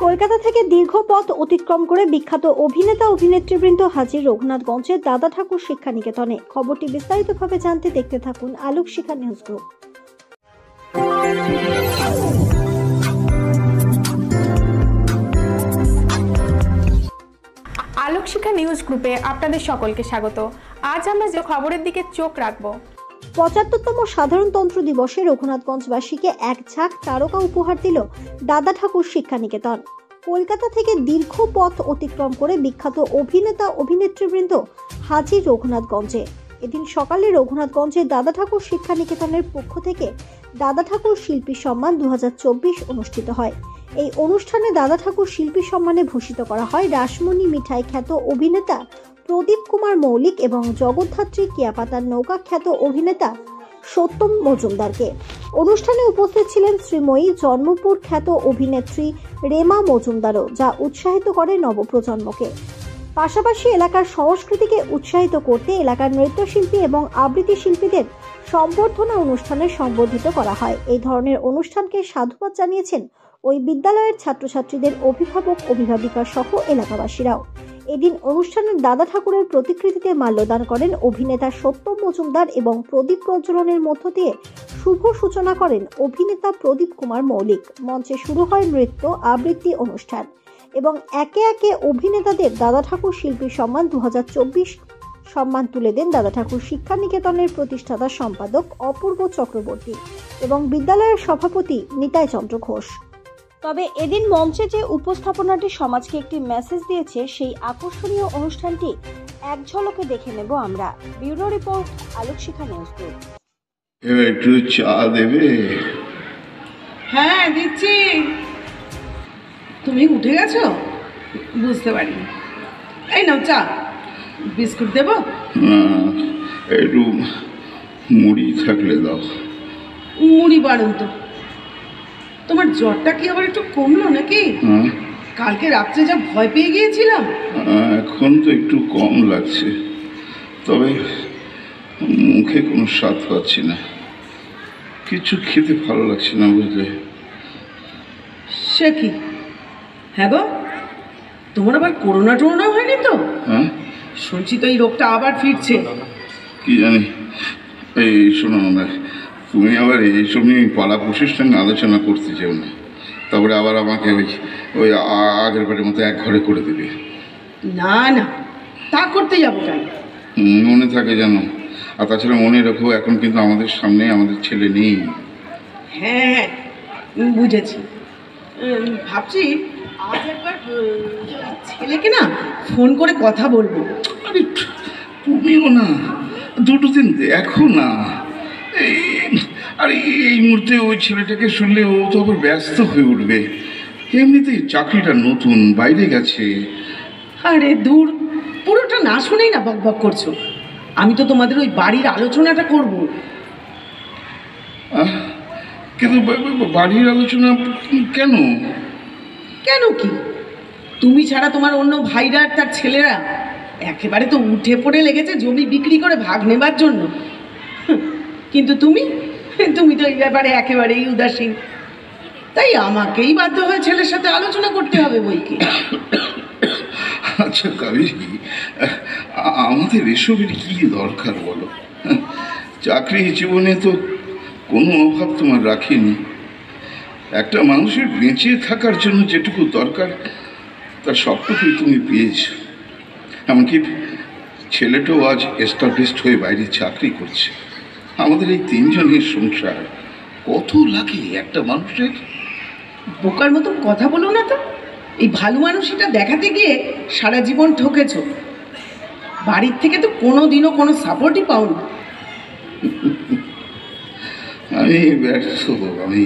কলকাতা থেকে দীর্ঘ পথ অতিক্রম করে বিখ্যাত অভিনেতা অভিনেত্রীবৃন্দ হাজির রঘুনাথগঞ্জের দাদা ঠাকুর শিক্ষা নিকেতনে। খবরটি বিস্তারিতভাবে জানতে দেখতে থাকুন আলোক শিখা নিউজ গ্রুপ। আলোক শিখা নিউজ গ্রুপে আপনাদের সকলকে স্বাগত। আজ আমরা যে খবরের দিকে চোখ রাখবো, ৭৫তম সাধারণতন্ত্র দিবসে রঘুনাথগঞ্জবাসীকে এক ঝাঁক তারকা উপহার দিল দাদা ঠাকুর শিক্ষা নিকেতন। কলকাতা থেকে দীর্ঘ পথ অতিক্রম করে বিখ্যাত অভিনেতা অভিনেত্রীবৃন্দ হাজির রঘুনাথগঞ্জে। এদিন সকালে রঘুনাথগঞ্জের দাদা ঠাকুর শিক্ষা নিকেতনের পক্ষ থেকে দাদা ঠাকুর শিল্পী সম্মান ২০২৪ অনুষ্ঠিত হয়। এই অনুষ্ঠানে দাদা ঠাকুর শিল্পী সম্মানে ভূষিত করা হয় রাসমণি মিঠাই খ্যাত অভিনেতা প্রদীপ কুমার মৌলিক এবং জগদ্ধাত্রী কিয়াপাতার নৌকা খ্যাত অভিনেতা সত্যম মজুমদারকে। অনুষ্ঠানে উপস্থিত ছিলেন শ্রীময়ী জন্মপুর খ্যাত অভিনেত্রী রেমা মজুমদারও, যা উৎসাহিত করে নবপ্রজন্মকে। পাশাপাশি এলাকার সংস্কৃতিকে উৎসাহিত করতে এলাকার নৃত্যশিল্পী এবং আবৃত্তি শিল্পীদের সম্বর্ধনা অনুষ্ঠানে সম্বোধিত করা হয়। এই ধরনের অনুষ্ঠানকে সাধুবাদ জানিয়েছেন ওই বিদ্যালয়ের ছাত্রছাত্রীদের অভিভাবক অভিভাবিকা সহ এলাকাবাসীরাও। এদিন অনুষ্ঠানের দাদা ঠাকুরের প্রতিকৃতিতে মাল্যদান করেন অভিনেতা সত্যম মজুমদার এবং প্রদীপ প্রজ্বলনের মধ্য দিয়ে শুভ সূচনা করেন অভিনেতা প্রদীপ কুমার মৌলিক। মঞ্চে শুরু হয় নৃত্য আবৃত্তি অনুষ্ঠান এবং একে একে অভিনেতাদের দাদা ঠাকুর শিল্পী সম্মান ২০২৪ সম্মান তুলে দেন দাদা ঠাকুর শিক্ষা নিকেতনের প্রতিষ্ঠাতা সম্পাদক অপূর্ব চক্রবর্তী এবং বিদ্যালয়ের সভাপতি নিতাই চন্দ্র ঘোষ। তবে এদিন মঞ্চে যে উপস্থাপনাটি সমাজকে একটি মেসেজ দিয়েছে, সেই আকর্ষণীয় অনুষ্ঠানটি এক ঝলকে দেখে নেব আমরা। Bureau report, Alok Shikha news group. একটু চা দেবে? হ্যাঁ দিচ্ছি। তুমি উঠে গেছো? বুঝতে পারিনি। এই নাও চা। বিস্কুট দেবো? একটু মুড়ি থাকলে দাও। মুড়ি বাড়ুন তো। তোমার জ্বরটা কি আবার একটু কমলো নাকি? কালকে রাত্রে যা ভয় পেয়ে গিয়েছিলাম। এখন তো একটু কম লাগছে, তবে মুখে কোনো স্বাদ পাচ্ছি না, কিছু খেতে ভালো লাগছে না, বুঝলে? সে কি? হ্যাঁ গো, তোমার আবার করোনা টোনা হয়নি তো? শুনছি তো এই রোগটা আবার ফিরছে। কি জানি। এই শোনো না, তুমি আবার এইসব নিয়ে পালা প্রশির সঙ্গে আলোচনা করতে চাও না, তারপরে আবার আমাকে ওই আগের বারের মতো এক ঘরে করে দেবে। না না, তা করতে যাবো কেন? মনে থাকে জানো, আর তাছাড়া মনে রাখো, এখন কিন্তু আমাদের সামনে আমাদের ছেলে নেই। হ্যাঁ বুঝেছি। ভাবছি আজ একবার ছেলেকে না ফোন করে কথা বলবো। আরে তুমিও না দুটো দিন দেখো না। আরে এই মুহূর্তে ওই ছেলেটাকে শুনলে ও তো আবার ব্যস্ত হয়ে উঠবে। এমনিতেই চাকরিটা নতুন, বাইরে গেছে। আরে দূর, পুরোটা না শুনেই না বক বক করছো। আমি তো তোমাদের ওই বাড়ির আলোচনাটা করব। কিন্তু বাড়ির আলোচনা কেন? কেন কি? তুমি ছাড়া তোমার অন্য ভাইরা আর তার ছেলেরা একেবারে তো উঠে পড়ে লেগেছে জমি বিক্রি করে ভাগ নেবার জন্য। কিন্তু তুমি তো এই ব্যাপারে একেবারেই উদাসীন। তাই আমাকেই বাধ্য হয়ে ছেলের সাথে আলোচনা করতে হবে বইকে। আচ্ছা কাবেরী, আমাদের এসবের কি দরকার বলো? চাকরি জীবনে তো কোনো অভাব তোমার রাখিনি। একটা মানুষের বেঁচে থাকার জন্য যেটুকু দরকার তার সবটুকুই তুমি পেয়েছ। এমনকি ছেলেটাও আজ এস্টাবলিশড হয়ে বাইরে চাকরি করছে। আমাদের এই তিনজনের সংসার কত লাগে একটা মানুষের? বোকার মতো কথা বলো না তো। এই ভালো মানুষটা দেখাতে গিয়ে সারা জীবন ঠকেছ। বাড়ির থেকে তো কোনোদিনও কোনো সাপোর্টই পাওনি। আমি ব্যর্থ, আমি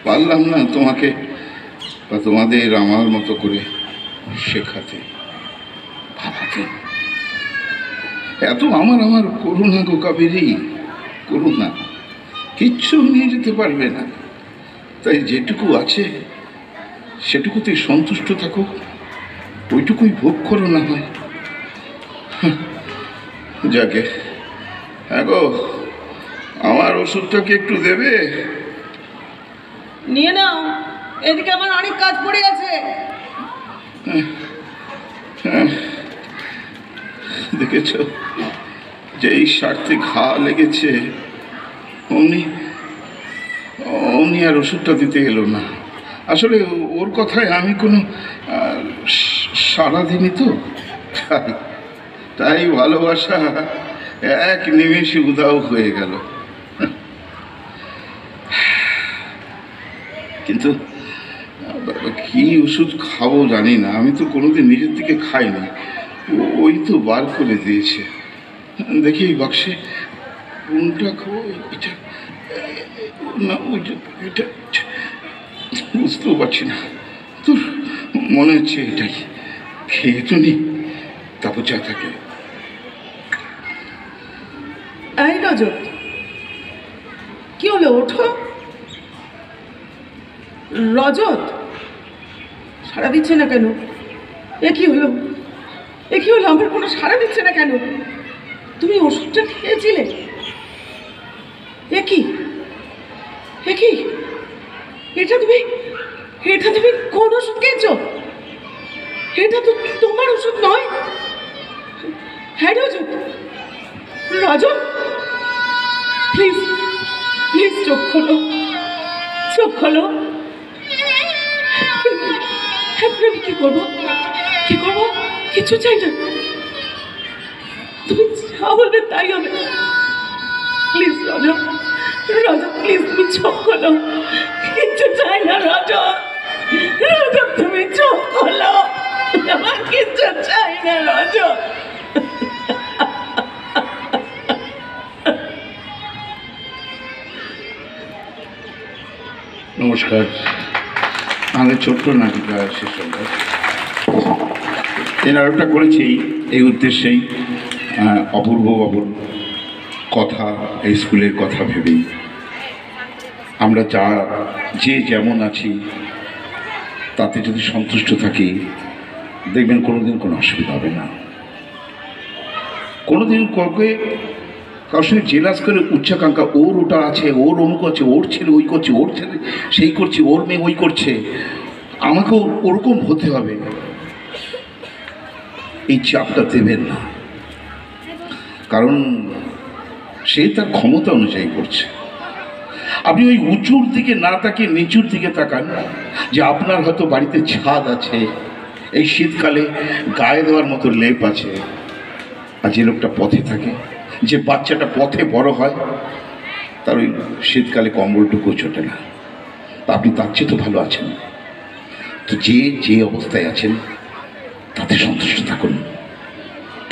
পারলাম না তোমাকে বা তোমাদের আমার মতো করে শেখাতে, ভাবাতে। এত আমার করুণা গো কাবেরী, করুণা কিচ্ছু নিয়ে যেতে পারবে না। তাই যেটুকু আছে সেটুকুতে সন্তুষ্ট থাকো, ওইটুকুই ভোগ করো না হয়। যাকে, হ্যাঁ গো, আমার ওষুধটাকে একটু দেবে? নিয়ে নাও। এদিকে আমার অনেক কাজ পড়ে আছে। দেখেছ, যেই স্বার্থে ঘা লেগেছে অমনি অমনি আর ওষুধটা দিতে এলো না। আসলে ওর কথায় আমি কোনো সাড়া দিইনি তো, তাই ভালোবাসা এক নিমেষে উদাও হয়ে গেল। কিন্তু কি ওষুধ খাবো জানি না, আমি তো কোনোদিন নিজের থেকে খাইনি, ওই তো বার করে দিয়েছে। দেখি এই বাক্সে কোনটা খাবো, এটা না ওইটা, এটা বুঝতেও পারছি না। তোর মনে হচ্ছে এটাই, খেয়ে তো নি, তারপর যা থাকে। এই রজত, কি হলো? ওঠো রজত, সাড়া দিচ্ছে না কেন? এ কি হলো? এ কি হলো? আমার কোনো সাড়া দিচ্ছে না কেন? তুমি ওষুধটা খেয়েছিলে? এ কি? এ কি? এটা তুমি কোন ওষুধ খেয়েছো? এটা তো তোমার ওষুধ নয়। হ্যাঁ রজত, রজত, প্লিজ প্লিজ চোখ খোলো, চোখ খোলো। এখন আমি কি করবো? কি করবো? কিছু চাই না, তুমি যা বলবে তাই হবে। প্লিজ রজত, রজত প্লিজ তুমি চোখ খোলো, কিছু চাই না রজত, রজত তুমি চোখ খোলো, আমার কিছু চাই না রজত। নমস্কার, আমাদের ছোট্ট নাটিকা শেষ হলো। এর আরেকটা করেছি এই উদ্দেশ্যেই, অপূর্ব বাবুর কথা, এই স্কুলের কথা ভেবেই। আমরা যে যেমন আছি তাতে যদি সন্তুষ্ট থাকি, দেখবেন কোনোদিন কোনো অসুবিধা হবে না। কোনোদিন কাউকে কারোর সঙ্গে জেলাস করে উচ্চাকাঙ্ক্ষা, ওর ওটা আছে, ওর অমুক আছে, ওর ছেলে ওই করছে, ওর ছেলে সেই করছে, ওর মেয়ে ওই করছে, আমাকেও ওরকম হতে হবে, এই চাপটা দেবেন না। কারণ সে তার ক্ষমতা অনুযায়ী করছে। আপনি ওই উঁচুর দিকে না তাকিয়ে নিচুর দিকে তাকান, যে আপনার হয়তো বাড়িতে ছাদ আছে, এই শীতকালে গায়ে দেওয়ার মতো লেপ আছে, আর যে লোকটা পথে থাকে, যে বাচ্চাটা পথে বড় হয়, তার ওই শীতকালে কম্বলটুকু ছোটে না, তা আপনি তার চেয়ে তো ভালো আছেন। তো যে অবস্থায় আছেন তাতে সন্তুষ্ট থাকুন।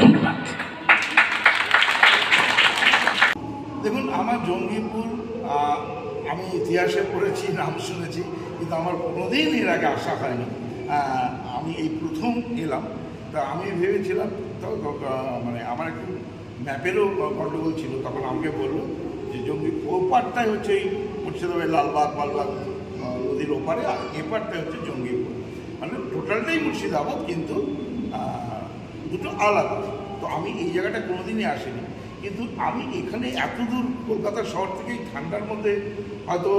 ধন্যবাদ। দেখুন, আমার জঙ্গিপুর আমি ইতিহাসে পড়েছি, নাম শুনেছি, কিন্তু আমার কোনোদিন এর আগে আসা হয়নি। আমি এই প্রথম এলাম। তা আমি ভেবেছিলাম, মানে আমার একটু ম্যাপেরও গণ্ডগোল ছিল, তখন আমাকে বললো যে জঙ্গি ওপারটাই হচ্ছে এই মুর্শিদাবাদ লালবাগ মালবাগ নদীর ওপারে, আর এপারটাই হচ্ছে জঙ্গিপুর, মানে টোটালটাই মুর্শিদাবাদ, কিন্তু দুটো আলাদা। তো আমি এই জায়গাটা কোনোদিনই আসিনি, কিন্তু আমি এখানে এত দূর কলকাতা শহর থেকে ঠান্ডার মধ্যে হয়তো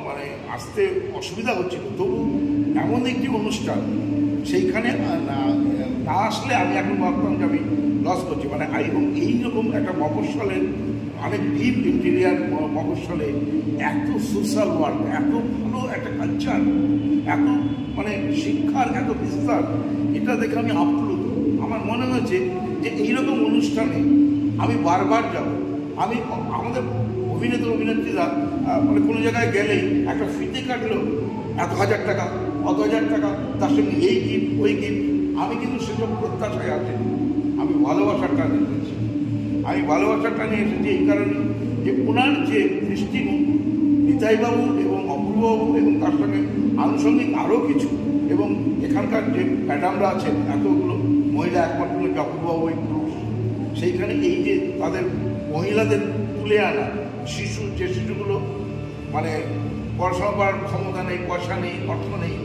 মানে আসতে অসুবিধা হচ্ছিল, তবু এমন একটি অনুষ্ঠান সেইখানে না আসলে আমি এখন ভাবতাম যে আমি লস করছি। মানে এবং এইরকম একটা মফস্বলের অনেক ডিপ ইন্টেরিয়ার মফস্বলে এত সোশ্যাল ওয়ার্ক, এত ভালো একটা কালচার, এত মানে শিক্ষার এত বিস্তার, এটা দেখে আমি আপ্লুত। আমার মনে হয়েছে যে এইরকম অনুষ্ঠানে আমি বারবার যাব। আমাদের অভিনেত্রীরা মানে কোনো জায়গায় গেলেই একটা ফিতে কাটলো এত হাজার টাকা, অত হাজার টাকা, তার সঙ্গে এই গিফট ওই গিফট। আমি কিন্তু সেসব প্রত্যাশায় আসিনি, আমি ভালোবাসার টানে এসেছি। আমি ভালোবাসার টানে এসেছি এই কারণে যে ওনার যে দৃষ্টিভঙ্গি, নিতাইবাবু এবং অপূর্ববাবু এবং তার সঙ্গে আনুষঙ্গিক আরও কিছু, এবং এখানকার যে ম্যাডামরা আছেন এতগুলো মহিলা, একমাত্র অপূর্ববাবু এই পুরুষ, সেইখানে এই যে তাদের মহিলাদের তুলে আনা, যে শিশুগুলো মানে পড়াশোনা করার ক্ষমতা নেই, পয়সা নেই, অর্থ নেই,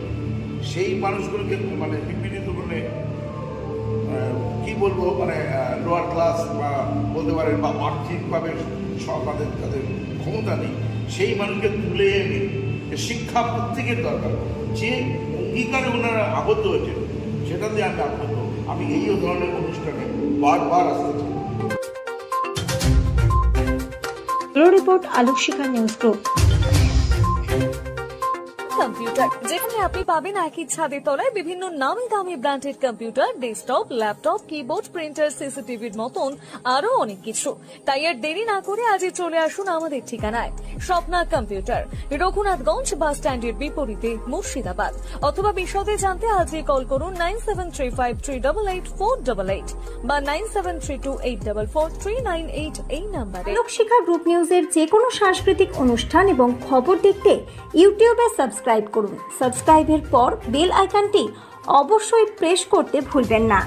সেই মানুষগুলোকে মানে নিপীড়িত করে কী বলবো, মানে লোয়ার ক্লাস বা বলতে পারেন, বা আর্থিকভাবে তাদের ক্ষমতা নেই, সেই মানুষকে তুলে এনে যে শিক্ষা প্রত্যেকের দরকার। যে অঙ্গীকারে ওনারা আবদ্ধ হয়েছেন সেটাতে আমি আবদ্ধ। আমি এই ধরনের অনুষ্ঠানে বারবার আসতে চাই। Report Alok Shikha news group. Computer, যেখানে আপনি পাবেন একই ছাদের তলায় বিভিন্ন নামি দামি branded computer, desktop, laptop, keyboard, printer, সিসিটিভির মতন আরো অনেক কিছু। তাই আর দেরি না করে আজই চলে আসুন আমাদের ঠিকানায়, স্বপ্না কম্পিউটার, রঘুনাথগঞ্জ বাস স্ট্যান্ডের বিপরীতে, মুর্শিদাবাদ। অথবা বিশদে জানতে আজই কল করুন 9735388488 বা 9732844398 এই নাম্বারে। আলোক শিখা গ্রুপ নিউজের যে কোনো সাংস্কৃতিক অনুষ্ঠান এবং খবর দেখতে ইউটিউবে সাবস্ক্রাইব করুন। সাবস্ক্রাইবের পর বেল আইকনটি অবশ্যই প্রেস করতে ভুলবেন না।